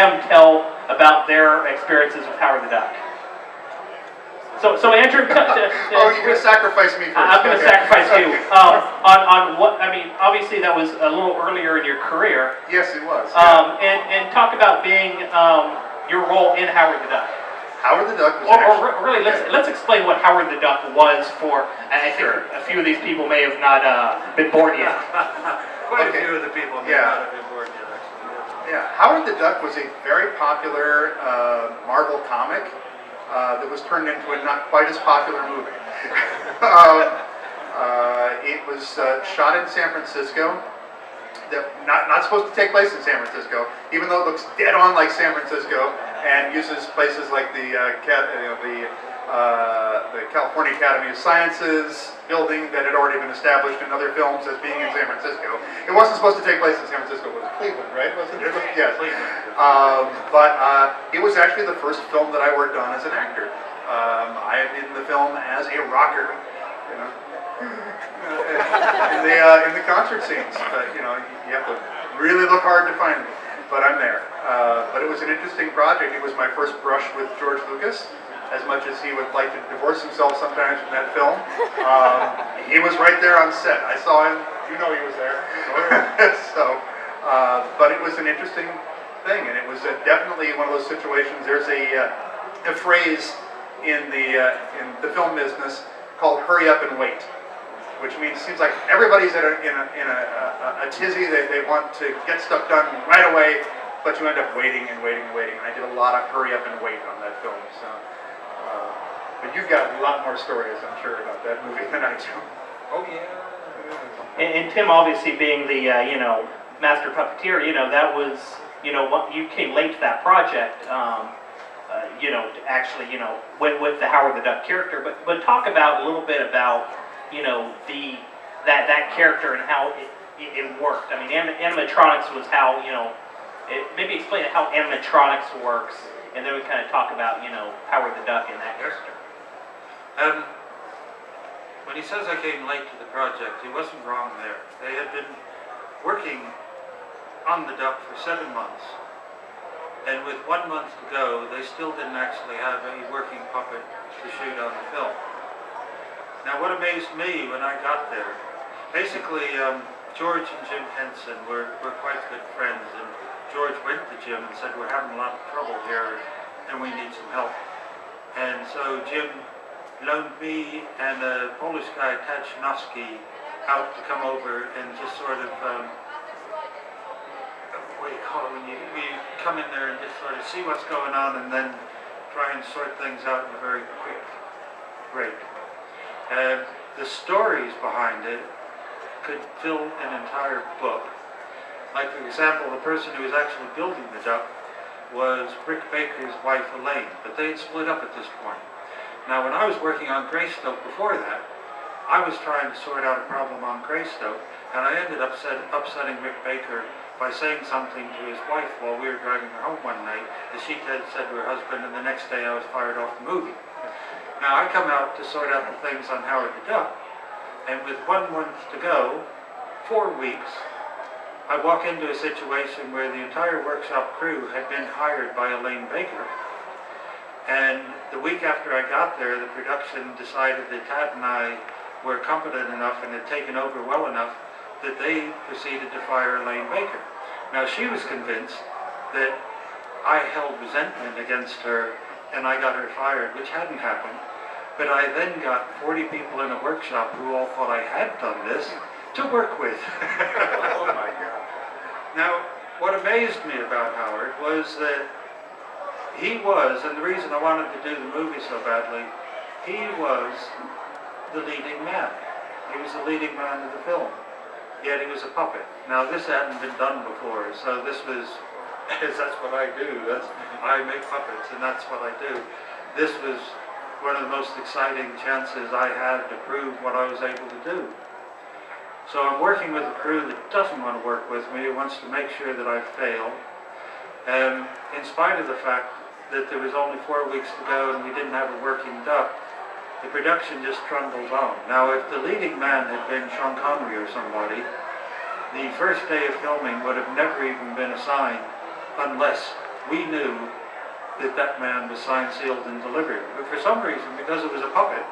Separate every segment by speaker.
Speaker 1: them tell about their experiences with Howard the Duck. So Andrew,
Speaker 2: you're going to sacrifice me first.
Speaker 1: I'm going to sacrifice you. On what, I mean, obviously that was a little earlier in your career.
Speaker 2: Yes, it was. Yeah.
Speaker 1: And talk about being your role in Howard the Duck.
Speaker 2: Howard the Duck was
Speaker 1: really, let's explain what Howard the Duck was for, and I think a few of these people may have not been born yet.
Speaker 3: Quite a few of the people may not have been born yet, actually.
Speaker 2: Yeah, Howard the Duck was a very popular Marvel comic that was turned into a not quite as popular movie. It was shot in San Francisco. Not supposed to take place in San Francisco, even though it looks dead on like San Francisco, and uses places like the California Academy of Sciences building that had already been established in other films as being in San Francisco. It wasn't supposed to take place in San Francisco. It was Cleveland, right? Wasn't it? Yes. But it was actually the first film that I worked on as an actor. I had been in the film as a rocker, you know. In the concert scenes, but you know, you have to really look hard to find me. But I'm there. But it was an interesting project. It was my first brush with George Lucas, as much as he would like to divorce himself sometimes from that film. He was right there on set. I saw him. You know he was there. So, but it was an interesting thing, and it was definitely one of those situations. There's a phrase in the film business called "hurry up and wait," which means it seems like everybody's in a tizzy. They want to get stuff done right away, but you end up waiting and waiting and waiting. And I did a lot of hurry up and wait on that film. So, but you've got a lot more stories, I'm sure, about that movie than I do.
Speaker 3: Oh yeah.
Speaker 1: And Tim, obviously being the master puppeteer, that was what you came late to that project. To actually with the Howard the Duck character, but talk about a little bit about that character and how it worked. I mean, animatronics was how maybe explain how animatronics works, and then we kind of talk about Howard the Duck and that character.
Speaker 3: When he says I came late to the project, he wasn't wrong there. They had been working on the Duck for 7 months, and with 1 month to go, they still didn't actually have a working puppet to shoot on the film. Now, what amazed me when I got there, basically, George and Jim Henson were quite good friends, and George went to Jim and said, "We're having a lot of trouble here, and we need some help." And so Jim loaned me and a Polish guy, Tachnowski, out to come over and just sort of, what do you call it, when you come in there and just sort of see what's going on and then try and sort things out in a very quick rate. The stories behind it could fill an entire book. Like, for example, the person who was actually building the Duck was Rick Baker's wife, Elaine, but they had split up at this point. Now, when I was working on Greystoke before that, I was trying to sort out a problem on Greystoke, and I ended up upsetting Rick Baker by saying something to his wife while we were driving her home one night that she had said to her husband, and the next day I was fired off the movie. Now, I come out to sort out the things on Howard the Duck, and with 1 month to go, 4 weeks, I walk into a situation where the entire workshop crew had been hired by Elaine Baker, and the week after I got there, the production decided that Tad and I were competent enough and had taken over well enough that they proceeded to fire Elaine Baker. Now, she was convinced that I held resentment against her and I got her fired, which hadn't happened. But I then got 40 people in a workshop who all thought I had done this to work with.
Speaker 2: Oh my God.
Speaker 3: Now, what amazed me about Howard was that he was, and the reason I wanted to do the movie so badly, he was the leading man. He was the leading man of the film, yet he was a puppet. Now, this hadn't been done before, so this was, that's what I do. I make puppets, and that's what I do. This was one of the most exciting chances I had to prove what I was able to do. So I'm working with a crew that doesn't want to work with me, it wants to make sure that I fail. In spite of the fact that there was only 4 weeks to go and we didn't have a working Duck, the production just trundled on. Now, if the leading man had been Sean Connery or somebody, the first day of filming would have never even been assigned unless we knew that that man was signed, sealed, and delivered. But for some reason, because it was a puppet,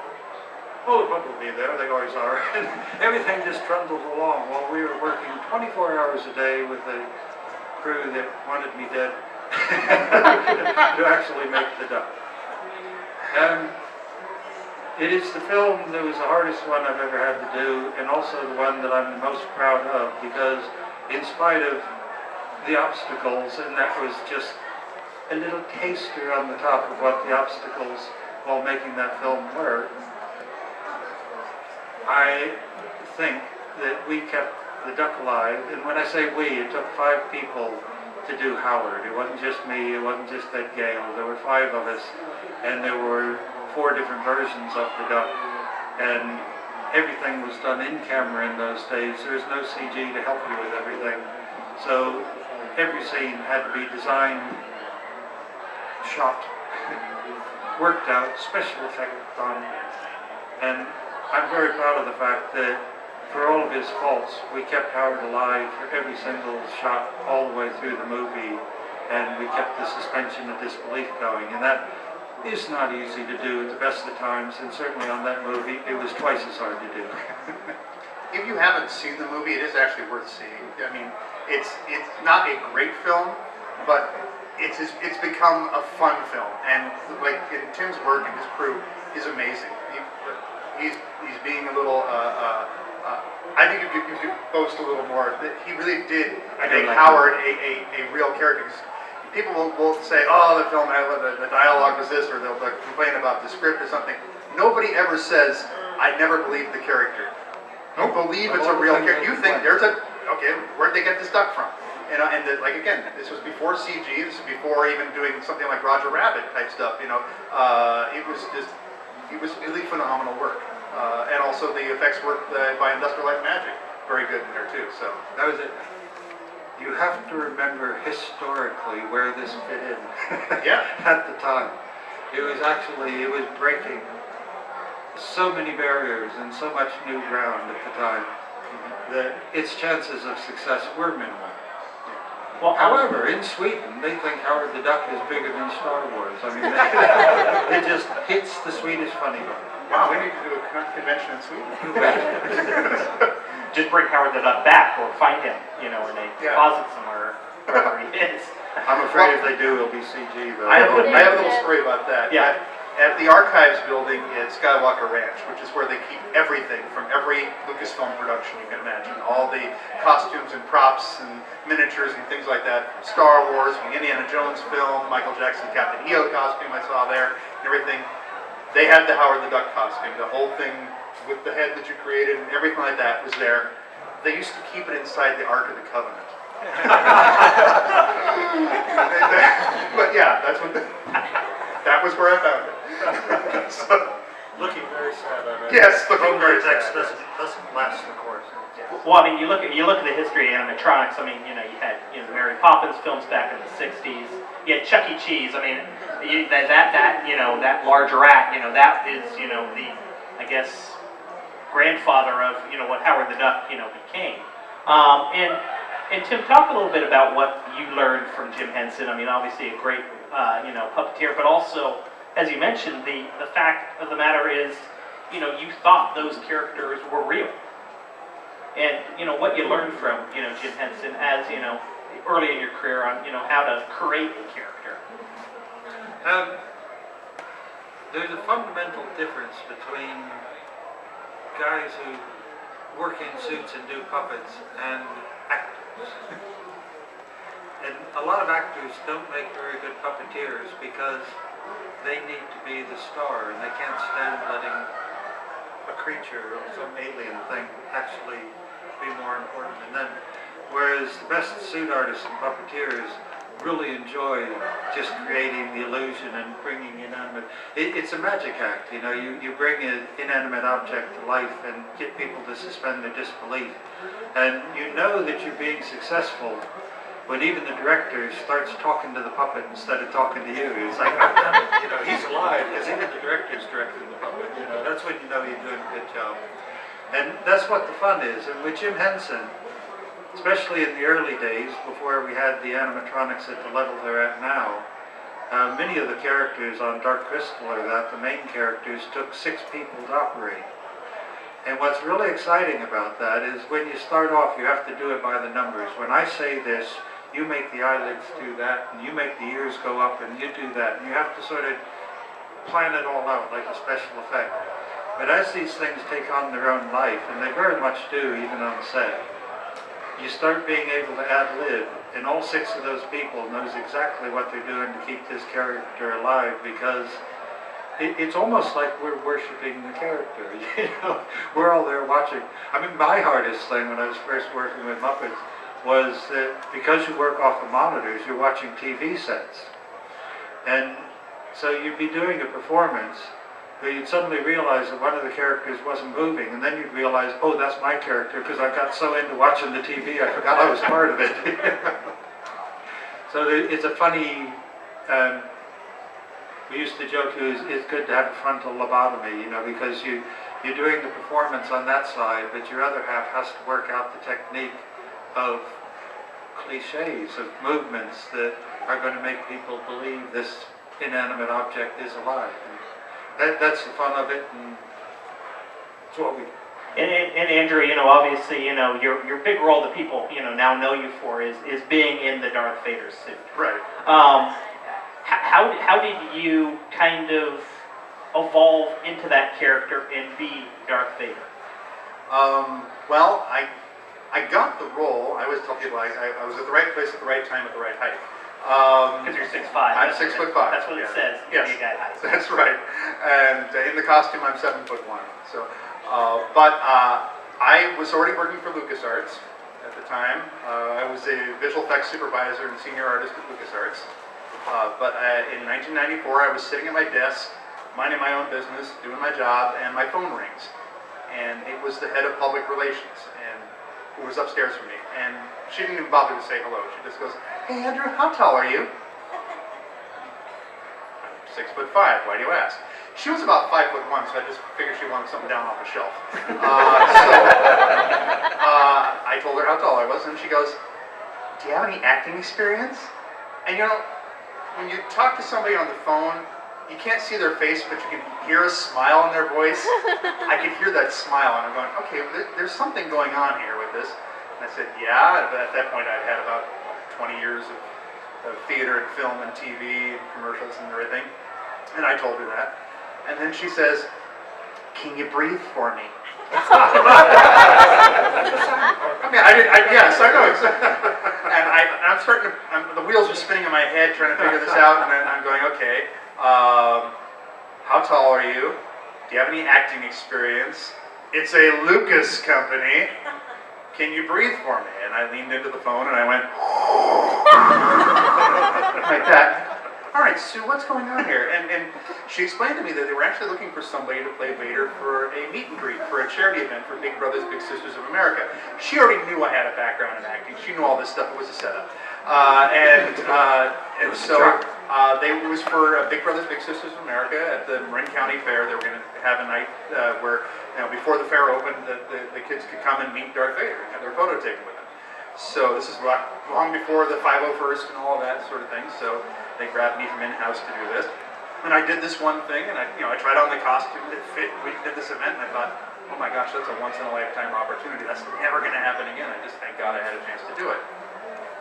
Speaker 3: well, the puppet will be there, they always are, and everything just trundled along while we were working 24 hours a day with a crew that wanted me dead to actually make the duck. It is the film that was the hardest one I've ever had to do, and also the one that I'm the most proud of, because in spite of the obstacles, and that was just a little taster on the top of what the obstacles while making that film were, I think that we kept the duck alive. And when I say we, it took 5 people to do Howard. It wasn't just me, it wasn't just Ed Gale. There were 5 of us, and there were 4 different versions of the duck, and everything was done in camera in those days. There was no CG to help you with everything. So every scene had to be designed, shot, worked out, special effects done, and I'm very proud of the fact that for all of his faults, we kept Howard alive for every single shot all the way through the movie, and we kept the suspension of disbelief going, and that is not easy to do at the best of times, and certainly on that movie, it was twice as hard to do.
Speaker 2: If you haven't seen the movie, it is actually worth seeing. I mean, it's not a great film, but it's become a fun film, and like Tim's work and his crew is amazing. He's being a little. I think if you could boast a little more, that he really did make Howard a real character. People will say, "Oh, the film, the dialogue was this," or they'll complain about the script or something. Nobody ever says, "I never believed the character." You believe it's a real character. You think there's okay, where'd they get this duck from? And like again, this was before CG. This was before even doing something like Roger Rabbit type stuff. It was really phenomenal work. And also the effects work by Industrial Light and Magic, very good in there too. So
Speaker 3: that was it. You have to remember historically where this fit in.
Speaker 2: Yeah.
Speaker 3: At the time, it was breaking so many barriers and so much new ground at the time that its chances of success were minimal.
Speaker 1: Well,
Speaker 3: however, in Sweden, they think Howard the Duck is bigger than Star Wars. I mean, it just hits the Swedish funny bone.
Speaker 2: Wow, we need to do a convention in Sweden.
Speaker 1: Just bring Howard the Duck back, or find him, in a closet somewhere, wherever he is.
Speaker 3: I'm afraid if they do, it'll be CG, though.
Speaker 2: I have a little story about that.
Speaker 1: Yeah.
Speaker 2: At the Archives building at Skywalker Ranch, which is where they keep everything from every Lucasfilm production you can imagine. All the costumes and props and miniatures and things like that. Star Wars, the Indiana Jones film, Michael Jackson Captain EO costume I saw there, and everything. They had the Howard the Duck costume, the whole thing with the head that you created and everything like that was there. They used to keep it inside the Ark of the Covenant. But yeah, that was where I found it. So,
Speaker 3: looking very sad on it.
Speaker 2: yes, looking very
Speaker 3: text
Speaker 2: sad.
Speaker 3: doesn't last the course.
Speaker 1: Well, I mean, you look at the history of animatronics. I mean, you had the Mary Poppins films back in the '60s. You had Chuck E. Cheese. I mean, that large rat. That is the, I guess, grandfather of what Howard the Duck became. And Tim, talk a little bit about what you learned from Jim Henson. I mean, obviously a great puppeteer, but also, as you mentioned, the fact of the matter is, you thought those characters were real. And what you learned from Jim Henson as early in your career on how to create a character.
Speaker 3: There's a fundamental difference between guys who work in suits and do puppets and actors. And a lot of actors don't make very good puppeteers because they need to be the star and they can't stand letting a creature or some alien thing actually be more important than them. Whereas the best suit artists and puppeteers really enjoy just creating the illusion and bringing inanimate. It's a magic act, you bring an inanimate object to life and get people to suspend their disbelief. And you know that you're being successful when even the director starts talking to the puppet instead of talking to you. It's like, he's alive because even the director's directing the puppet. That's when you know you're doing a good job. And that's what the fun is. And with Jim Henson, especially in the early days, before we had the animatronics at the level they're at now, many of the characters on Dark Crystal or that, the main characters, took 6 people to operate. And what's really exciting about that is when you start off, you have to do it by the numbers. When I say this, you make the eyelids do that, and you make the ears go up, and you do that. And you have to sort of plan it all out like a special effect. But as these things take on their own life, and they very much do even on set, you start being able to ad-lib, and all 6 of those people knows exactly what they're doing to keep this character alive, because it's almost like we're worshiping the character, you know. We're all there watching. I mean, my hardest thing when I was first working with Muppets was that because you work off the monitors, you're watching TV sets. And so you'd be doing a performance, but you'd suddenly realize that one of the characters wasn't moving, and then you'd realize, oh, that's my character, because I got so into watching the TV, I forgot I was part of it. So it's a funny... we used to joke it's good to have a frontal lobotomy, you know, because you're doing the performance on that side, but your other half has to work out the technique of cliches, of movements that are going to make people believe this inanimate object is alive. And that's the fun of it, and it's what we do.
Speaker 1: And Andrew, you know, obviously, you know, your big role that people, you know, now know you for is being in the Darth Vader suit.
Speaker 2: Right.
Speaker 1: How did you kind of evolve into that character and be Darth Vader?
Speaker 2: Well, I got the role. I always tell people I was at the right place at the right time at the right height.
Speaker 1: Because you're 6'5".
Speaker 2: I'm 6'5".
Speaker 1: That's what it says.
Speaker 2: Yes,
Speaker 1: You got height.
Speaker 2: that's right. And in the costume, I'm 7'1". So, but I was already working for LucasArts at the time. I was a visual effects supervisor and senior artist at LucasArts. But in 1994, I was sitting at my desk, minding my own business, doing my job, and my phone rings. And it was the head of public relations, and who was upstairs from me. And she didn't even bother to say hello. She just goes, "Hey, Andrew, how tall are you?" I'm 6'5". Why do you ask? She was about 5'1", so I just figured she wanted something down off the shelf. I told her how tall I was, and she goes, "Do you have any acting experience?" And you know, when you talk to somebody on the phone, you can't see their face, but you can hear a smile in their voice. I could hear that smile, and I'm going, okay, there's something going on here with this. And I said, yeah. At that point, I'd had about 20 years of theater and film and TV and commercials and everything. And I told her that. And then she says, "Can you breathe for me?" I mean, yes, I know. And I'm starting to, the wheels are spinning in my head trying to figure this out, and then I'm going, okay, how tall are you? Do you have any acting experience? It's a Lucas company. Can you breathe for me? And I leaned into the phone and I went, like that. All right, Sue, what's going on here? And she explained to me that they were actually looking for somebody to play Vader for a meet and greet, for a charity event for Big Brothers Big Sisters of America. She already knew I had a background in acting. She knew all this stuff. It was a setup. It was for Big Brothers Big Sisters of America at the Marin County Fair. They were going to have a night where, you know, before the fair opened, the kids could come and meet Darth Vader and have their photo taken with him. So this is long before the 501st and all of that sort of thing. So they grabbed me from in-house to do this. And I did this one thing, and I tried on the costume that fit. We did this event, and I thought, oh my gosh, that's a once-in-a-lifetime opportunity. That's never going to happen again. I just thank God I had a chance to do it.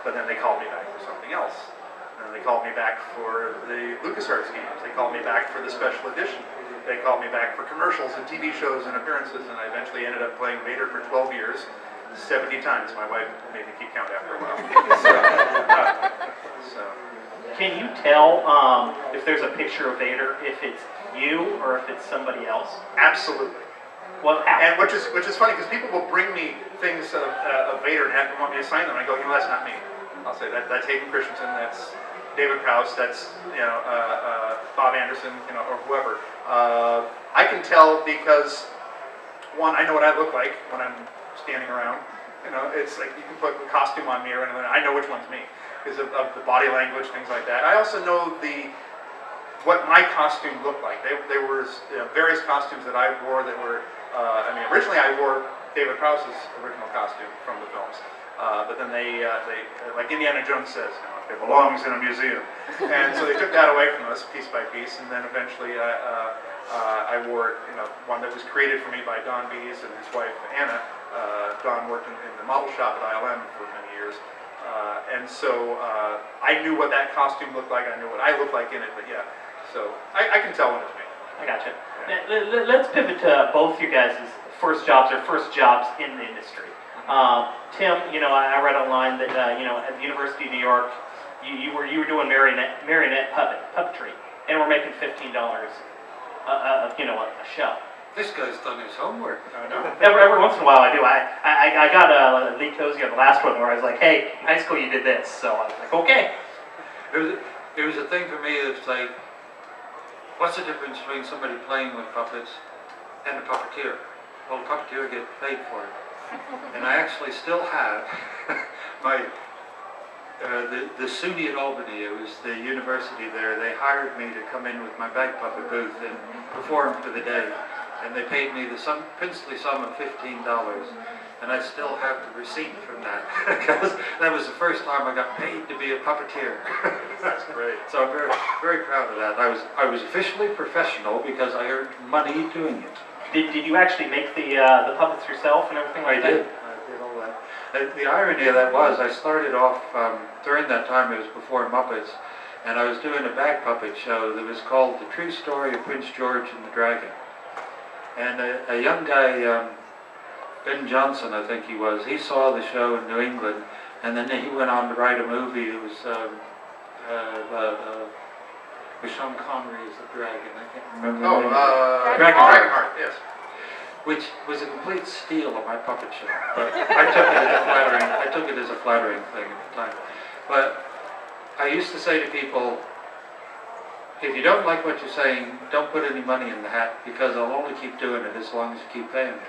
Speaker 2: But then they called me back for something else. And they called me back for the LucasArts games. They called me back for the special edition. They called me back for commercials and TV shows and appearances, and I eventually ended up playing Vader for 12 years, 70 times. My wife made me keep count after a while. So.
Speaker 1: Can you tell if there's a picture of Vader, if it's you or if it's somebody else?
Speaker 2: Absolutely.
Speaker 1: Well, how?
Speaker 2: And which is funny, because people will bring me things of Vader and want me to sign them. I go, that's not me. I'll say that's Hayden Christensen, that's David Prowse, that's Bob Anderson, or whoever. I can tell because one, I know what I look like when I'm standing around. It's like you can put a costume on me, or anything, I know which one's me because of the body language, things like that. I also know what my costume looked like. There were various costumes that I wore that were. Originally I wore David Prowse's original costume from the films. But then they like Indiana Jones says, it belongs in a museum. And so they took that away from us piece by piece, and then eventually I wore one that was created for me by Don Bees and his wife Anna. Don worked in the model shop at ILM for many years. And so I knew what that costume looked like, I knew what I looked like in it, but yeah. So I can tell when it's me.
Speaker 1: I gotcha. Let's pivot to both you guys' first jobs in the industry. Tim, I read online that at the University of New York, you were doing marionette puppetry, and we're making $15 a show.
Speaker 3: This guy's done his homework.
Speaker 2: I know.
Speaker 1: Every once in a while I do. I got Lee Cozy on the last one where I was like, hey, in high school you did this, so I was like, okay.
Speaker 3: It was a thing for me that's like, what's the difference between somebody playing with puppets and a puppeteer? Well, a puppeteer gets paid for it. And I actually still have my, the SUNY at Albany, it was the university there, they hired me to come in with my bag puppet booth and perform for the day. And they paid me the princely sum of $15. And I still have the receipt from that, because that was the first time I got paid to be a puppeteer.
Speaker 2: That's great.
Speaker 3: So I'm very, very proud of that. I was officially professional because I earned money doing it.
Speaker 1: Did you actually make the puppets yourself and everything like that?
Speaker 3: I did all that. The irony of that was I started off, during that time it was before Muppets, and I was doing a bag puppet show that was called The True Story of Prince George and the Dragon. And a young guy, Ben Johnson I think he was, he saw the show in New England, and then he went on to write a movie that was with Sean Connery as the dragon. I can't remember the name.
Speaker 2: Dragonheart, yes.
Speaker 3: Which was a complete steal of my puppet show. But I took it as a flattering thing at the time. But I used to say to people, if you don't like what you're saying, don't put any money in the hat, because I'll only keep doing it as long as you keep paying me.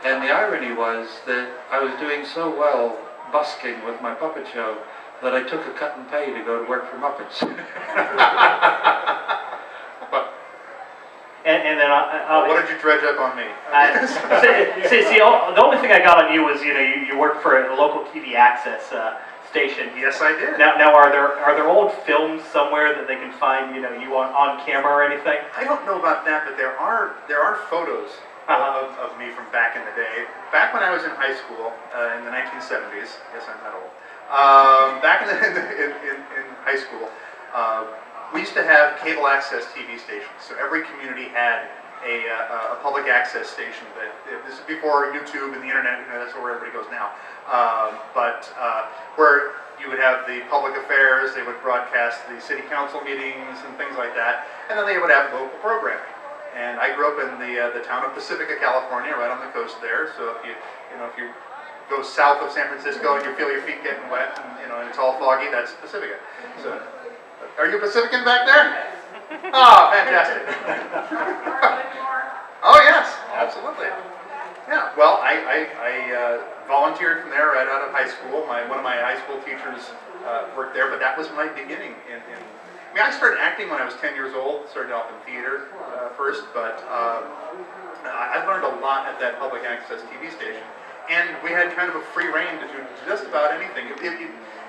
Speaker 3: And the irony was that I was doing so well busking with my puppet show that I took a cut and pay to go to work for Muppets. But,
Speaker 1: and then
Speaker 2: what did you dredge up on me?
Speaker 1: see, the only thing I got on you was you worked for a local TV access station.
Speaker 2: Yes, I did.
Speaker 1: Now are there old films somewhere that they can find you on camera or anything?
Speaker 2: I don't know about that, but there are photos of me from back in the day. Back when I was in high school in the 1970s. Yes, I'm that old. Back in high school, we used to have cable access TV stations. So every community had a public access station. This is before YouTube and the internet. That's where everybody goes now. But where you would have the public affairs, they would broadcast the city council meetings and things like that, and then they would have local programming. And I grew up in the town of Pacifica, California, right on the coast there. So if you go south of San Francisco and you feel your feet getting wet and it's all foggy, that's Pacifica. So, are you Pacifican back there? Oh, fantastic. Oh yes, absolutely. Yeah, well, I volunteered from there right out of high school. One of my high school teachers worked there, but that was my beginning. I started acting when I was 10 years old, started off in theater first, but I learned a lot at that public access TV station. And we had kind of a free reign to do just about anything.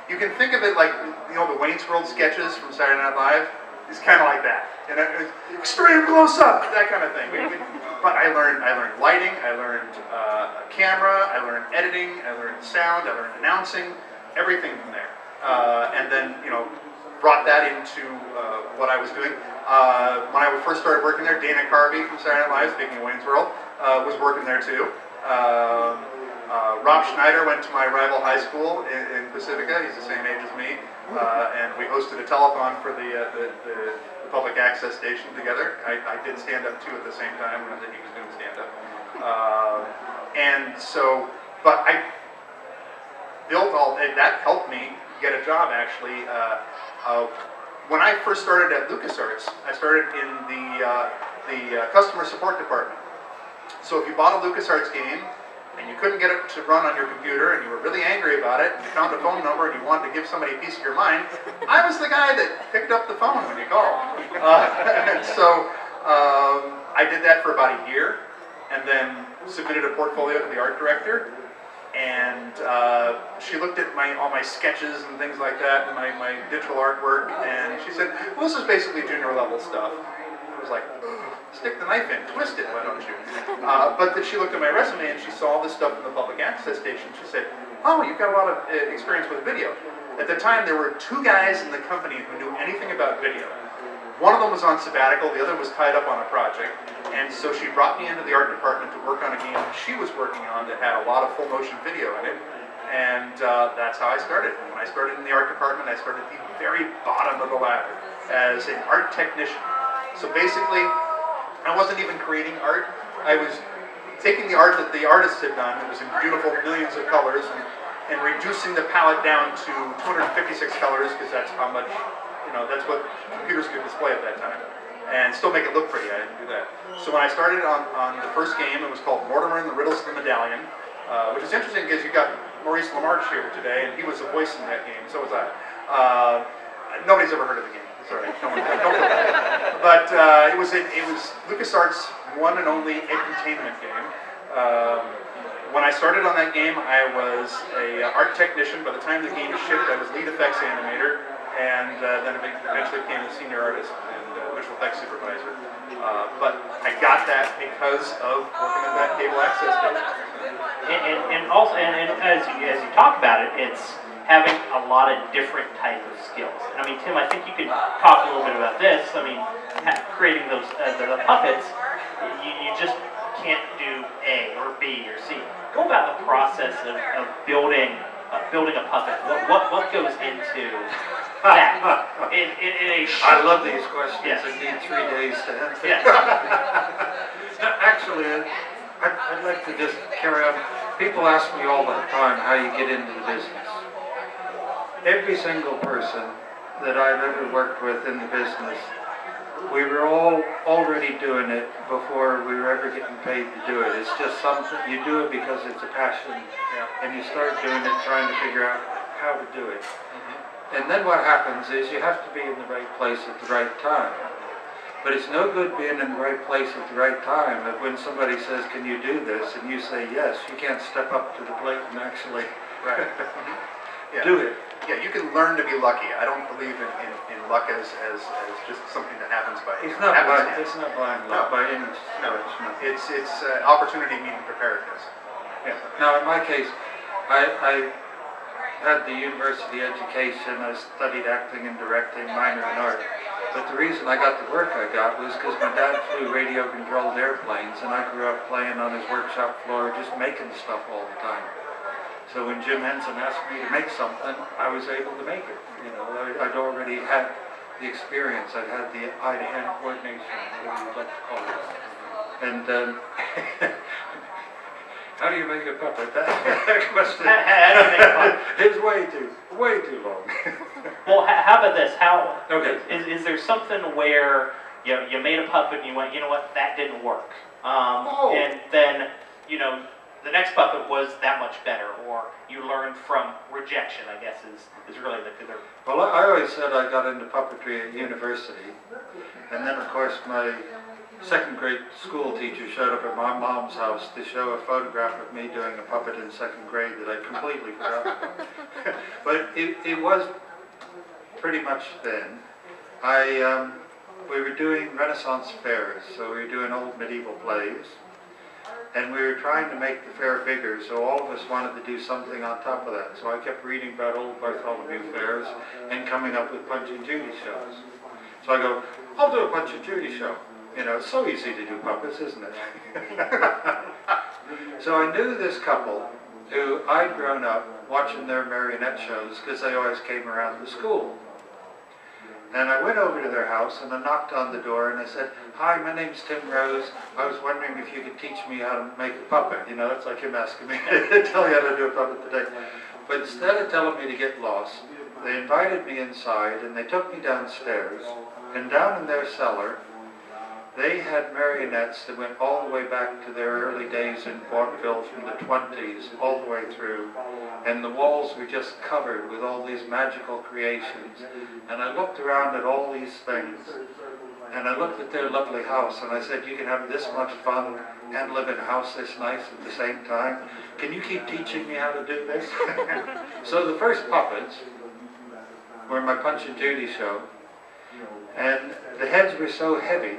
Speaker 2: You can think of it like, the Wayne's World sketches from Saturday Night Live. It's kind of like that. Extreme close-up, that kind of thing. But I learned lighting, I learned camera, I learned editing, I learned sound, I learned announcing, everything from there. And then, brought that into what I was doing. When I first started working there, Dana Carvey from Saturday Night Live, speaking of Wayne's World, was working there too. Rob Schneider went to my rival high school in Pacifica. He's the same age as me, and we hosted a telethon for the public access station together. I did stand up too at the same time that he was doing stand up, and so. But I built all that helped me get a job actually. When I first started at LucasArts, I started in the customer support department. So if you bought a LucasArts game and you couldn't get it to run on your computer and you were really angry about it and you found a phone number and you wanted to give somebody a piece of your mind, I was the guy that picked up the phone when you called. And so I did that for about a year, and then submitted a portfolio to the art director, and she looked at all my sketches and things like that, and my digital artwork, and she said, well, this is basically junior level stuff. I was like, stick the knife in, twist it, why don't you? But then she looked at my resume and she saw all this stuff in the public access station. She said, oh, you've got a lot of experience with video. At the time, there were 2 guys in the company who knew anything about video. One of them was on sabbatical, the other was tied up on a project, and so she brought me into the art department to work on a game that she was working on that had a lot of full motion video in it, and that's how I started. When I started in the art department, I started at the very bottom of the ladder as an art technician. So basically, I wasn't even creating art, I was taking the art that the artists had done, it was in beautiful millions of colors, and reducing the palette down to 256 colors, because that's how much, that's what computers could display at that time. And still make it look pretty, I didn't do that. So when I started on the first game, it was called Mortimer and the Riddles of the Medallion, which is interesting because you got Maurice LaMarche here today, and he was a voice in that game, so was I. Nobody's ever heard of the game. Sorry, don't feel bad. But it was LucasArts' one and only edutainment game. When I started on that game, I was an art technician. By the time the game shipped, I was lead effects animator, and then eventually became a senior artist and visual effects supervisor. But I got that because of working at that cable access station.
Speaker 1: And also, as you talk about it, it's having a lot of different types of skills. And I mean, Tim, I think you could talk a little bit about this. I mean, creating those the puppets, you just can't do A or B or C. Go about the process of building a puppet. What goes into that? In a
Speaker 3: I love these questions.
Speaker 1: Yes.
Speaker 3: I need 3 days to answer.
Speaker 1: Yes.
Speaker 3: Actually, I'd like to just carry on. People ask me all the time how you get into the business. Every single person that I've ever worked with in the business, we were all already doing it before we were ever getting paid to do it. It's just something, you do it because it's a passion, and you start doing it trying to figure out how to do it. And then what happens is you have to be in the right place at the right time. But it's no good being in the right place at the right time if when somebody says, can you do this, and you say yes, you can't step up to the plate and actually do it.
Speaker 2: Yeah, you can learn to be lucky. I don't believe in luck as just something that happens by
Speaker 3: It's not blind luck by any stretch. No.
Speaker 2: It's opportunity meeting preparedness.
Speaker 3: Yeah. Now, in my case, I had the university education. I studied acting and directing, minor in art. But the reason I got the work I got was because my dad flew radio-controlled airplanes, and I grew up playing on his workshop floor, just making stuff all the time. So when Jim Henson asked me to make something, I was able to make it. I'd already had the experience. I'd had the eye-to-hand coordination, whatever you'd like to call it. And how do you make a puppet? That question is way too long.
Speaker 1: Well, how about this?
Speaker 3: Okay.
Speaker 1: Is there something where you made a puppet and you went, you know what, that didn't work, and then the next puppet was that much better, or you learned from rejection, I guess is really the good.
Speaker 3: Well, I always said I got into puppetry at university, and then of course my second grade school teacher showed up at my mom's house to show a photograph of me doing a puppet in second grade that I completely forgot about. But it was pretty much then. We were doing Renaissance fairs, so we were doing old medieval plays. And we were trying to make the fair bigger, so all of us wanted to do something on top of that. So I kept reading about old Bartholomew fairs and coming up with Punch and Judy shows. So I go, I'll do a Punch and Judy show. It's so easy to do puppets, isn't it? So I knew this couple who I'd grown up watching their marionette shows because they always came around the school. And I went over to their house and I knocked on the door and I said, hi, my name's Tim Rose. I was wondering if you could teach me how to make a puppet. That's like him asking me to tell you how to do a puppet today. But instead of telling me to get lost, they invited me inside and they took me downstairs. And down in their cellar, they had marionettes that went all the way back to their early days in vaudeville from the 20s, all the way through. And the walls were just covered with all these magical creations. And I looked around at all these things, and I looked at their lovely house, and I said, you can have this much fun and live in a house this nice at the same time. Can you keep teaching me how to do this? So the first puppets were my Punch and Judy show, and the heads were so heavy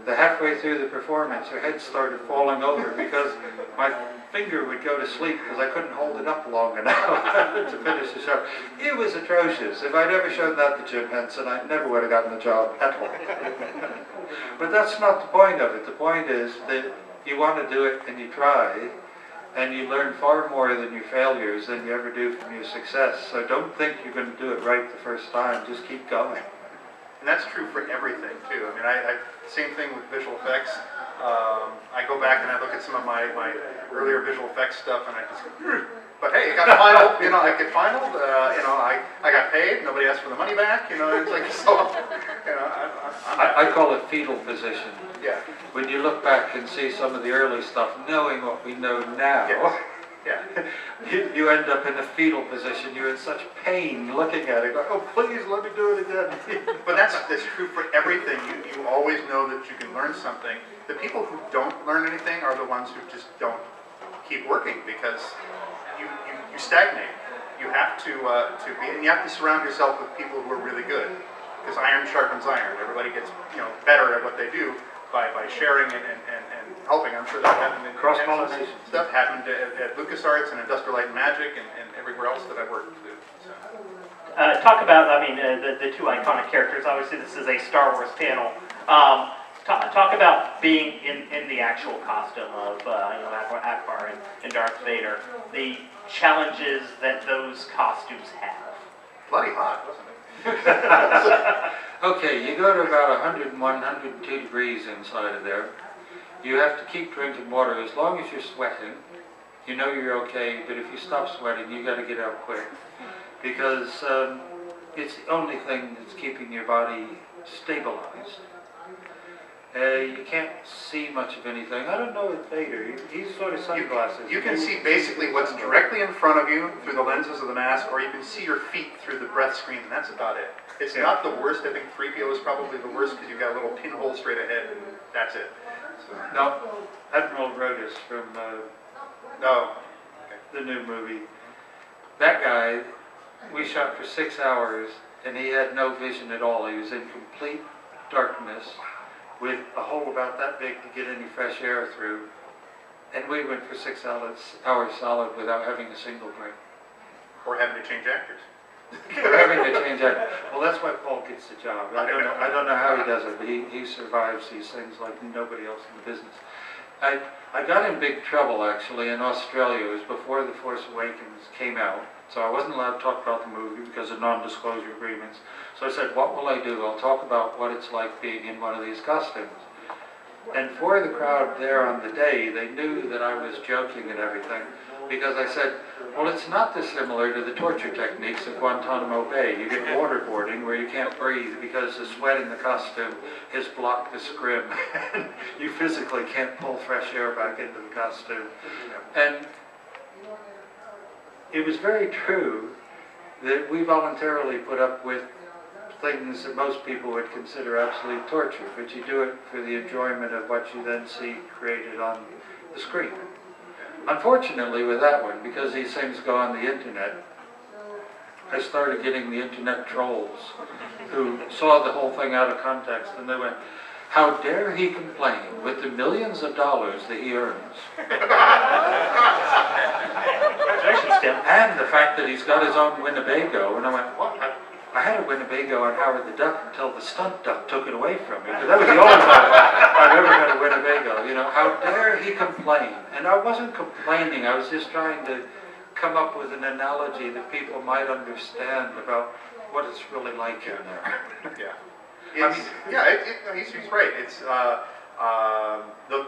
Speaker 3: that halfway through the performance, their heads started falling over because my finger would go to sleep because I couldn't hold it up long enough to finish the show. It was atrocious. If I'd ever shown that to Jim Henson, I never would have gotten the job at all. But that's not the point of it. The point is that you want to do it and you try, and you learn far more than your failures than you ever do from your success. So don't think you're going to do it right the first time. Just keep going.
Speaker 2: And that's true for everything, too. I mean, same thing with visual effects. I go back and I look at some of my earlier visual effects stuff, and I just go, but hey, it got final, you know, I get final, you know, I got paid, nobody asked for the money back, you know, it's like, so, you know,
Speaker 3: I call it fetal position.
Speaker 2: Yeah.
Speaker 3: When you look back and see some of the early stuff, knowing what we know now,
Speaker 2: yes. Yeah.
Speaker 3: You end up in a fetal position. You're in such pain looking at it. Like, oh, please let me do it again.
Speaker 2: But that's true for everything. You always know that you can learn something. The people who don't learn anything are the ones who just don't keep working, because you stagnate. You have to be, and you have to surround yourself with people who are really good, because iron sharpens iron. Everybody gets, you know, better at what they do by sharing and helping. I'm sure that happened in
Speaker 3: cross-pollination.
Speaker 2: Stuff happened at LucasArts and Industrial Light and Magic and everywhere else that I worked with. So.
Speaker 1: Talk about, I mean, the two iconic characters. Obviously, this is a Star Wars panel. Talk about being in the actual costume of you know, Admiral Ackbar and Darth Vader. The challenges that those costumes have.
Speaker 2: Bloody hot, wasn't it?
Speaker 3: Okay, you go to about 101, 102 degrees inside of there. You have to keep drinking water. As long as you're sweating, you know you're okay, but if you stop sweating, you got to get out quick, because it's the only thing that's keeping your body stabilized. You can't see much of anything. I don't know with Vader. He's sort of sunglasses.
Speaker 2: You can see basically what's directly in front of you through the lenses of the mask, or you can see your feet through the breath screen, and that's about it. It's not the worst. I think 3PO is probably the worst because you've got a little pinhole straight ahead, and that's it. So.
Speaker 3: No, Admiral Ackbar from the new movie. That guy, we shot for 6 hours, and he had no vision at all. He was in complete darkness, with a hole about that big to get any fresh air through. And we went for 6 hours solid without having a single break.
Speaker 2: Or having to change actors.
Speaker 3: Or having to change actors. Well, that's why Paul gets the job. I don't know how he does it, but he survives these things like nobody else in the business. I got in big trouble, actually, in Australia. It was before The Force Awakens came out. So I wasn't allowed to talk about the movie because of non-disclosure agreements. So I said, what will I do? I'll talk about what it's like being in one of these costumes. And for the crowd there on the day, they knew that I was joking and everything, because I said, well, it's not dissimilar to the torture techniques of Guantanamo Bay. You get waterboarding where you can't breathe because the sweat in the costume has blocked the scrim. And you physically can't pull fresh air back into the costume. And it was very true that we voluntarily put up with things that most people would consider absolute torture, but you do it for the enjoyment of what you then see created on the screen. Unfortunately with that one, because these things go on the internet, I started getting the internet trolls who saw the whole thing out of context, and they went, how dare he complain with the millions of dollars that he earns?
Speaker 1: Congratulations, Tim.
Speaker 3: And the fact that he's got his own Winnebago. And I went, what? I had a Winnebago on Howard the Duck until the stunt duck took it away from me. Because that was the only time I've ever had a Winnebago. You know, how dare he complain? And I wasn't complaining. I was just trying to come up with an analogy that people might understand about what it's really like in there.
Speaker 2: Yeah. He's right. It's the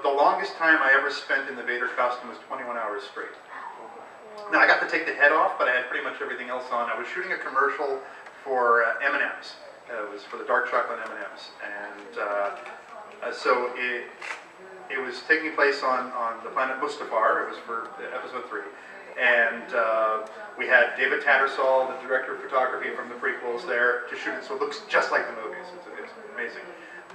Speaker 2: longest time I ever spent in the Vader costume was 21 hours straight. Now I got to take the head off, but I had pretty much everything else on. I was shooting a commercial for M&M's. It was for the dark chocolate M&M's, and so it It was taking place on the planet Mustafar. It was for episode 3. And we had David Tattersall, the director of photography from the prequels, there to shoot it, so it looks just like the movies. It's amazing.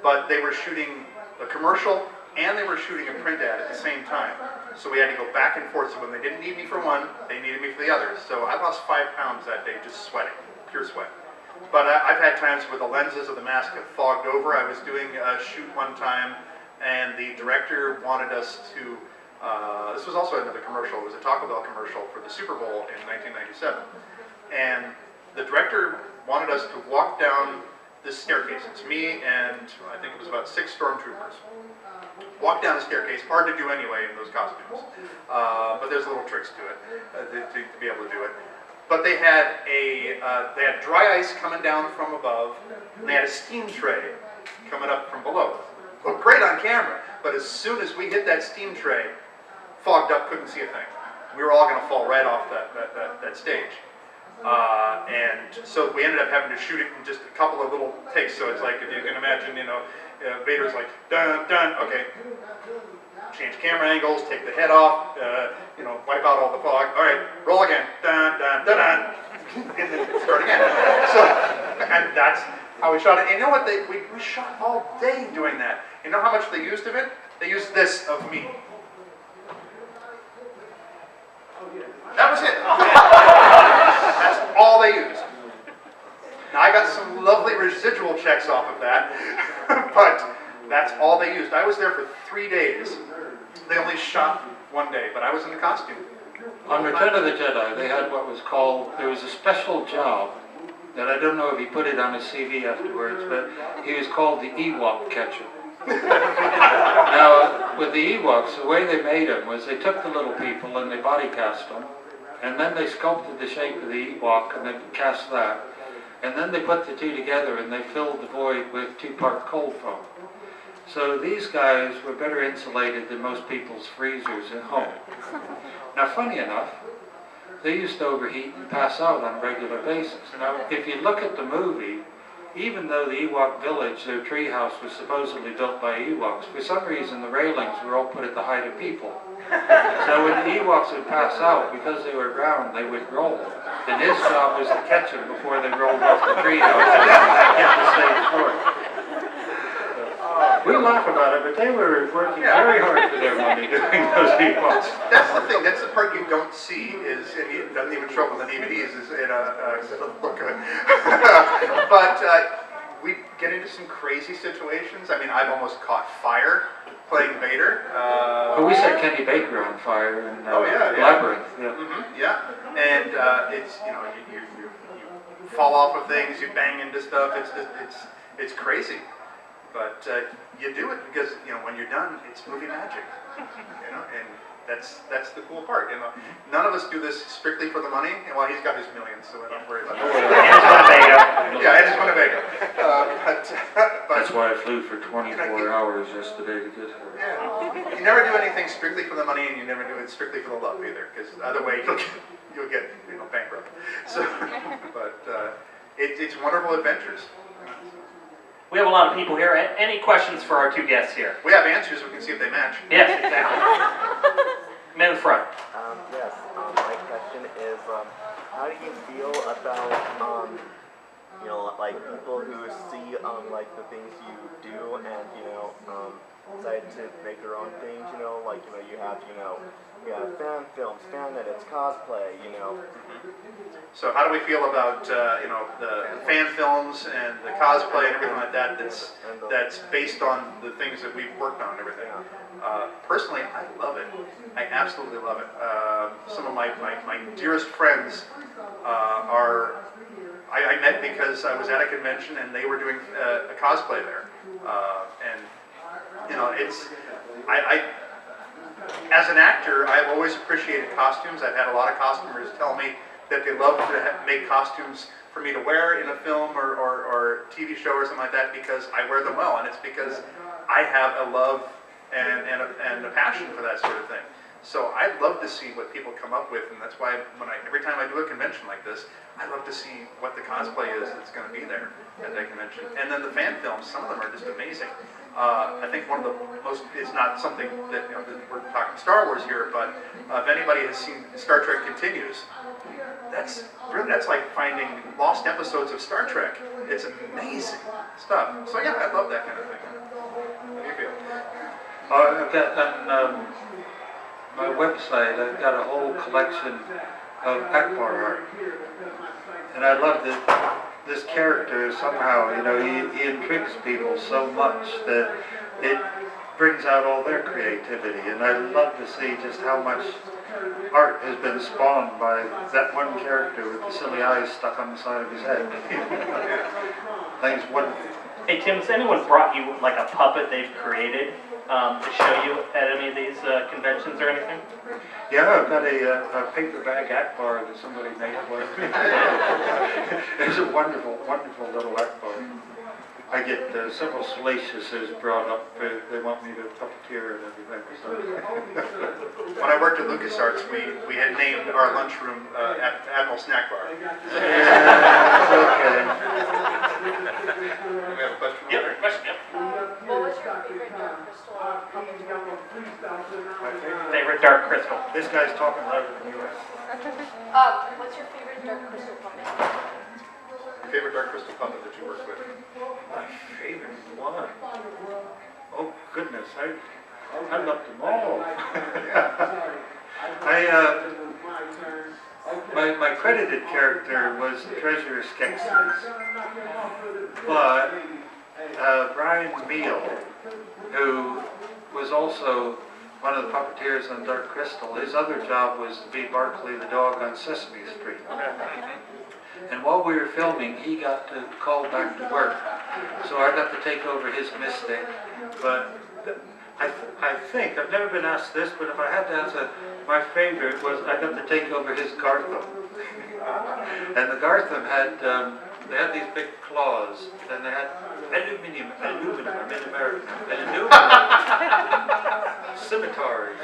Speaker 2: But they were shooting a commercial and they were shooting a print ad at the same time. So we had to go back and forth. So when they didn't need me for one, they needed me for the other. So I lost 5 pounds that day just sweating, pure sweat. But I've had times where the lenses of the mask have fogged over. I was doing a shoot one time, and the director wanted us to, this was also another commercial, it was a Taco Bell commercial for the Super Bowl in 1997. And the director wanted us to walk down this staircase. It's me and I think it was about 6 stormtroopers. Walk down the staircase, hard to do anyway in those costumes, but there's little tricks to it, to be able to do it. But they had they had dry ice coming down from above, and they had a steam tray coming up from below. Looked great on camera, but as soon as we hit that steam tray, fogged up, couldn't see a thing. We were all going to fall right off that stage. And so we ended up having to shoot it in just a couple of little takes. So it's like, if you can imagine, you know, Vader's like, dun, dun, okay. Change camera angles, take the head off, you know, wipe out all the fog. All right, roll again, dun, dun, dun, dun, and then start again. So, and that's how we shot it. And you know what? We shot all day doing that. You know how much they used of it? They used this of me. That was it. That's all they used. Now I got some lovely residual checks off of that, but that's all they used. I was there for 3 days. They only shot 1 day, but I was in the costume.
Speaker 4: On Return of the Jedi, they had what was called, there was a special job that I don't know if he put it on his CV afterwards, but he was called the Ewok catcher. Now, with the Ewoks, the way they made them was they took the little people and they body cast them, and then they sculpted the shape of the Ewok and they cast that, and then they put the two together and they filled the void with 2-part cold foam. So these guys were better insulated than most people's freezers at home. Now, funny enough, they used to overheat and pass out on a regular basis. Now, if you look at the movie, even though the Ewok village, their treehouse, was supposedly built by Ewoks, for some reason the railings were all put at the height of people. So when the Ewoks would pass out, because they were round, they would roll. And his job was to catch them before they rolled off the treehouse and get the stage floor. We laugh about it, but they were working very hard for their money doing those Ewoks.
Speaker 2: That's the thing. That's the part you don't see. And it doesn't even show up on the DVDs. It doesn't look good. But we get into some crazy situations. I mean, I've almost caught fire playing Vader.
Speaker 4: Well, we set Kenny Baker on fire in Labyrinth. Yeah.
Speaker 2: Mm-hmm, yeah. And it's, you know, you fall off of things, you bang into stuff. It's crazy. But you do it because, you know, when you're done, it's movie magic, you know, and that's the cool part. You know, none of us do this strictly for the money. And well, he's got his millions, so I don't worry about that. Yeah, and his Winnebago. But
Speaker 4: that's why I flew for 24 hours yesterday to get here.
Speaker 2: Yeah, you never do anything strictly for the money, and you never do it strictly for the love either, because either way you'll get you know, bankrupt. So, but it's wonderful adventures.
Speaker 1: We have a lot of people here. Any questions for our 2 guests here?
Speaker 2: We have answers. We can see if they match.
Speaker 1: Yes, exactly. Men in front.
Speaker 5: Yes. My question is, how do you feel about, you know, like people who see like the things you do and decide to make their own things? You know, like you have fan films, fan edits, cosplay. You know.
Speaker 2: So how do we feel about the fan films and the cosplay and everything like that that's based on the things that we've worked on and everything? Personally, I love it. I absolutely love it. Some of my dearest friends I met because I was at a convention and they were doing a cosplay there. And you know, as an actor, I've always appreciated costumes. I've had a lot of costumers tell me that they love to make costumes for me to wear in a film or TV show or something like that because I wear them well, and it's because I have a love and a passion for that sort of thing. So I'd love to see what people come up with, and that's why every time I do a convention like this, I love to see what the cosplay is that's going to be there at that convention. And then the fan films, some of them are just amazing. I think one of the most, it's not something that, you know, that we're talking Star Wars here, but if anybody has seen Star Trek Continues, that's like finding lost episodes of Star Trek. It's amazing stuff. So yeah, I love that kind of thing. How do you feel?
Speaker 4: I've got on my website, I've got a whole collection of Ackbar art. And I love that this character somehow, you know, he intrigues people so much that it brings out all their creativity. And I love to see just how much art has been spawned by that one character with the silly eyes stuck on the side of his head. I think it's wonderful.
Speaker 1: Hey Tim, has anyone brought you like a puppet they've created to show you at any of these conventions or anything?
Speaker 4: Yeah, I've got a paper bag Ackbar that somebody made for me. It's a wonderful, wonderful little Ackbar. I get several salacious's brought up. They want me to puppeteer and everything. So.
Speaker 2: When I worked at LucasArts, we had named our lunchroom Admiral Snack Bar.
Speaker 4: Yeah, okay.
Speaker 2: We have a question?
Speaker 1: Yep, question, yep.
Speaker 6: What was your favorite Dark Crystal puppet?
Speaker 4: My
Speaker 1: Favorite Dark Crystal?
Speaker 4: This guy's talking louder than you are.
Speaker 6: What's your favorite Dark Crystal puppet?
Speaker 2: Your favorite Dark Crystal puppet that you worked with?
Speaker 4: My favorite one. Oh goodness, I loved them all. My credited character was the Treasurer Skeksis, but Brian Meal, who was also one of the puppeteers on Dark Crystal, his other job was to be Barkley the dog on Sesame Street. And while we were filming, he got called back to work. So I got to take over his mistake. But I think, I've never been asked this, but if I had to answer, my favorite was I got to take over his Gartham. And the Gartham had, they had these big claws, and they had aluminum, I'm in America, aluminum scimitars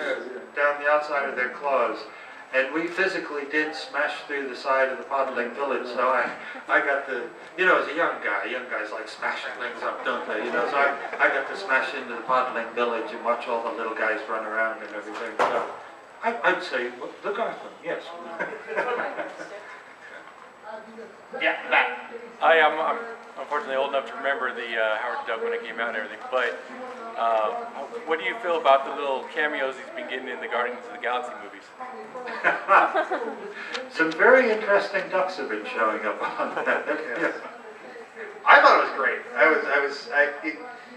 Speaker 4: down the outside of their claws. And we physically did smash through the side of the Podling village, so I got to, you know, as a young guys like smashing things up, don't they? You know, so I got to smash into the Podling village and watch all the little guys run around and everything. So I'd say the Gartham, yes.
Speaker 1: Yeah, back.
Speaker 7: I'm unfortunately old enough to remember the Howard the Duck when it came out and everything, but what do you feel about the little cameos he's been getting in the Guardians of the Galaxy movies?
Speaker 4: Some very interesting ducks have been showing up on that.
Speaker 2: Yes. I thought it was great.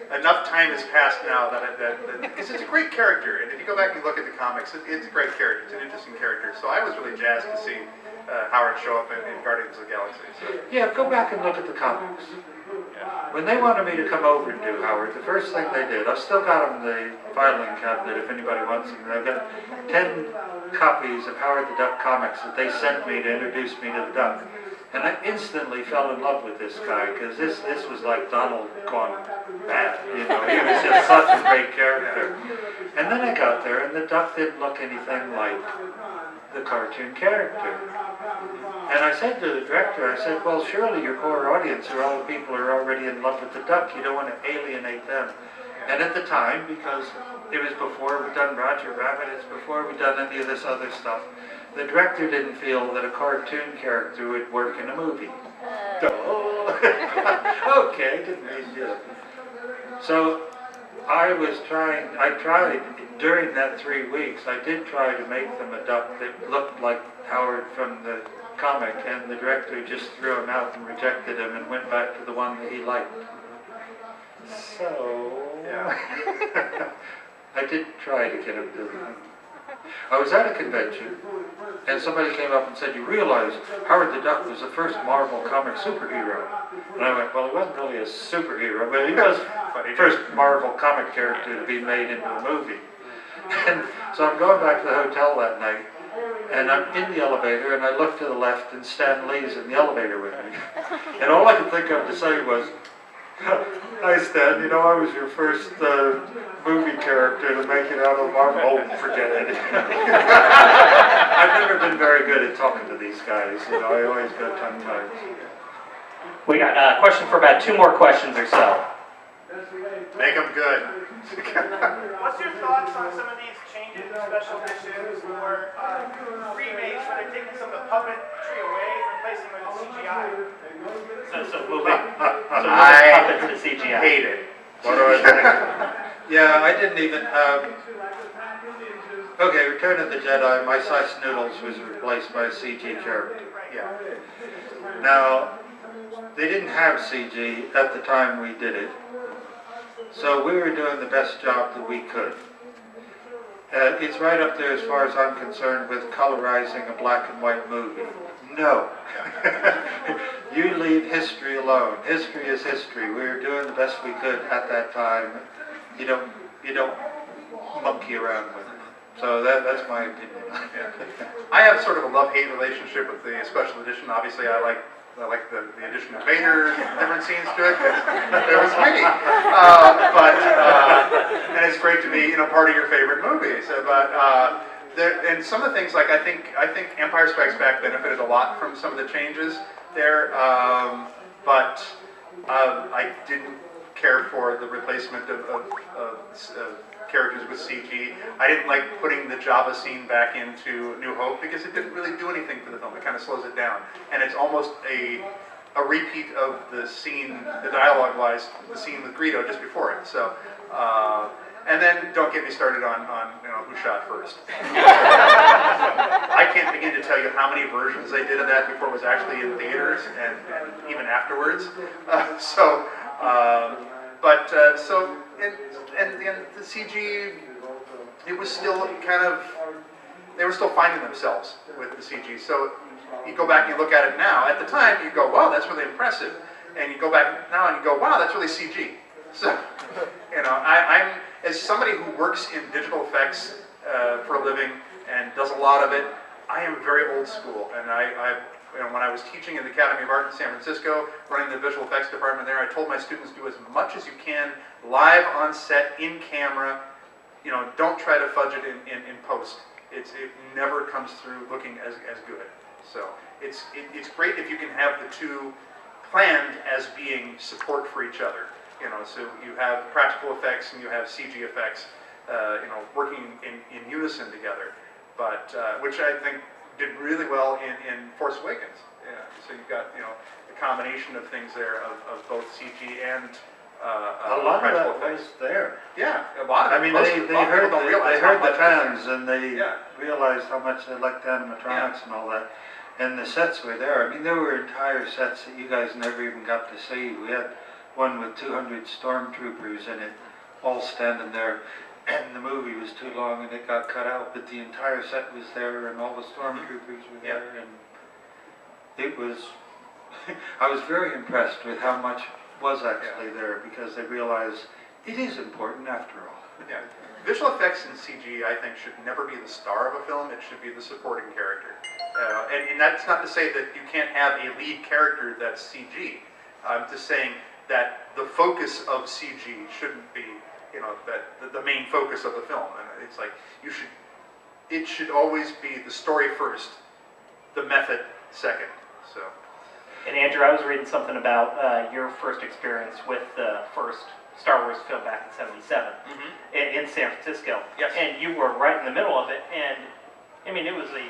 Speaker 2: Enough time has passed now that because it's a great character, and if you go back and look at the comics, it's a great character. It's an interesting character. So I was really jazzed to see Howard show up in Guardians of the Galaxy. So.
Speaker 4: Yeah, go back and look at the comics. When they wanted me to come over and do Howard, the first thing they did, I've still got them in the filing cabinet if anybody wants them. I've got 10 copies of Howard the Duck comics that they sent me to introduce me to the Duck. And I instantly fell in love with this guy, because this was like Donald gone bad, you know, he was just such a great character. And then I got there, and the Duck didn't look anything like the cartoon character. And I said to the director, I said, well, surely your core audience are all the people who are already in love with the Duck, you don't want to alienate them. And at the time, because it was before we'd done Roger Rabbit, it's before we'd done any of this other stuff, the director didn't feel that a cartoon character would work in a movie. Okay, didn't mean to. So I tried, during that 3 weeks, I did try to make them a duck that looked like Howard from the comic, and the director just threw him out and rejected him and went back to the one that he liked. So, yeah. I did try to get him to do it. I was at a convention, and somebody came up and said, you realize Howard the Duck was the first Marvel comic superhero? And I went, well, he wasn't really a superhero, but he was the first Marvel comic character to be made into a movie. And so I'm going back to the hotel that night, and I'm in the elevator, and I look to the left, and Stan Lee's in the elevator with me. And all I could think of to say was, hi Stan, you know, I was your first movie character to make it out of Marvel. Oh, forget it. I've never been very good at talking to these guys, you know, I always got tongue-tied.
Speaker 1: We got a question for about 2 more questions or so.
Speaker 2: Make them good.
Speaker 8: What's your thoughts on some of these changes in special editions or remakes where they're taking some of the puppetry away and replacing it with CGI?
Speaker 1: So moving
Speaker 2: I
Speaker 1: puppets to CGI.
Speaker 2: hate it. What do I think?
Speaker 4: Yeah, I didn't even, okay, Return of the Jedi, my size noodles was replaced by a CG character.
Speaker 2: Yeah.
Speaker 4: Now, they didn't have CG at the time we did it, so we were doing the best job that we could. It's right up there as far as I'm concerned with colorizing a black and white movie. No. You leave history alone. History is history. We were doing the best we could at that time. You don't monkey around with it. So that's my opinion.
Speaker 2: Yeah. I have sort of a love-hate relationship with the special edition. Obviously, I like the addition of Vader, different scenes to it. It was me. And it's great to be, part of your favorite movies. And some of the things, like I think Empire Strikes Back benefited a lot from some of the changes there. But I didn't care for the replacement of characters with CG. I didn't like putting the Jabba scene back into New Hope because it didn't really do anything for the film. It kind of slows it down. And it's almost a repeat of the scene, the dialogue-wise, the scene with Greedo just before it. So, and then don't get me started on who shot first. I can't begin to tell you how many versions they did of that before it was actually in theaters and even afterwards. And the CG, it was still kind of, they were still finding themselves with the CG. So you go back and you look at it now. At the time, you go, wow, that's really impressive. And you go back now and you go, wow, that's really CG. So, I'm, as somebody who works in digital effects for a living and does a lot of it, I am very old school. And when I was teaching at the Academy of Art in San Francisco, running the visual effects department there, I told my students, do as much as you can live on set, in camera. Don't try to fudge it in post. It never comes through looking as good. So it's great if you can have the two planned as being support for each other. So you have practical effects and you have CG effects, working in unison together. But which I think did really well in Force Awakens. Yeah. So you've got a combination of things there of both CG and
Speaker 3: a lot of that was there.
Speaker 2: Yeah, a lot of it.
Speaker 4: I mean, they heard the fans and they
Speaker 2: Yeah.
Speaker 4: realized how much they liked animatronics and all that. And the sets were there. I mean, there were entire sets that you guys never even got to see. We had one with 200 stormtroopers in it, all standing there. And the movie was too long and it got cut out, but the entire set was there and all the stormtroopers were there. And it was, I was very impressed with how much was actually there because they realized it is important after all.
Speaker 2: Yeah. Visual effects in CG, I think, should never be the star of a film. It should be the supporting character. And that's not to say that you can't have a lead character that's CG. I'm just saying that the focus of CG shouldn't be, that the main focus of the film. And it's like it should always be the story first, the method second. So.
Speaker 1: And Andrew, I was reading something about your first experience with the first Star Wars film back in '77 in San Francisco.
Speaker 2: Yes. And
Speaker 1: you were right in the middle of it, and I mean, it was a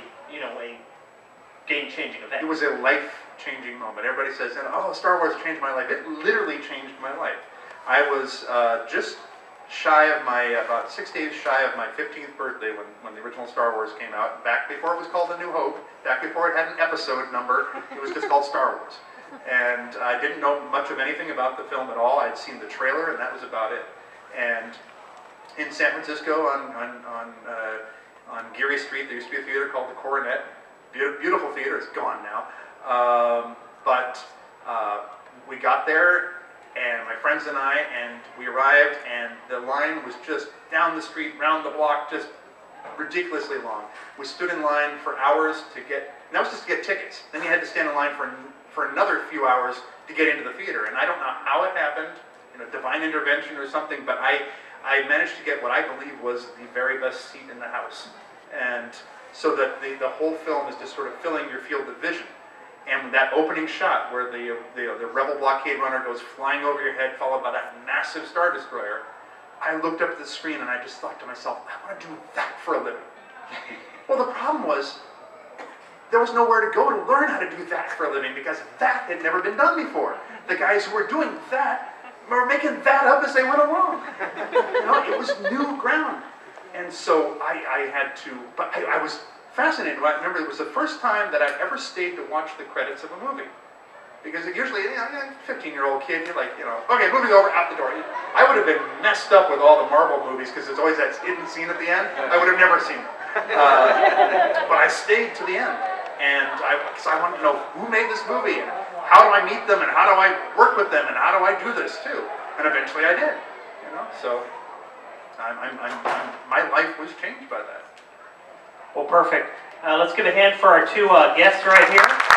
Speaker 1: game-changing event.
Speaker 2: It was a life-changing moment. Everybody says, "Oh, Star Wars changed my life." It literally changed my life. I was just shy of about 6 days shy of my 15th birthday when the original Star Wars came out. Back before it was called A New Hope. Back before it had an episode number. It was just called Star Wars. And I didn't know much of anything about the film at all. I'd seen the trailer, and that was about it. And in San Francisco, on Geary Street, there used to be a theater called the Coronet. Beautiful theater. It's gone now. But we got there, and my friends and we arrived, and the line was just down the street, round the block, just ridiculously long. We stood in line for hours to get, and that was just to get tickets. Then you had to stand in line for another few hours to get into the theater. And I don't know how it happened, divine intervention or something, but I managed to get what I believe was the very best seat in the house. And so that the whole film is just sort of filling your field of vision. And that opening shot where the rebel blockade runner goes flying over your head, followed by that massive Star Destroyer, I looked up at the screen and I just thought to myself, I want to do that for a living. Well, the problem was, there was nowhere to go to learn how to do that for a living because that had never been done before. The guys who were doing that were making that up as they went along. You know, it was new ground. And so I had to, but I was fascinated. I remember it was the first time that I'd ever stayed to watch the credits of a movie. Because usually, you know, 15-year-old kid, you're like, you know, okay, movie's over, out the door. I would have been messed up with all the Marvel movies because there's always that hidden scene at the end. I would have never seen it. But I stayed to the end. And because I wanted to know who made this movie and how do I meet them and how do I work with them and how do I do this too. And eventually I did. You know, so my life was changed by that.
Speaker 1: Well, perfect. Let's give a hand for our two guests right here.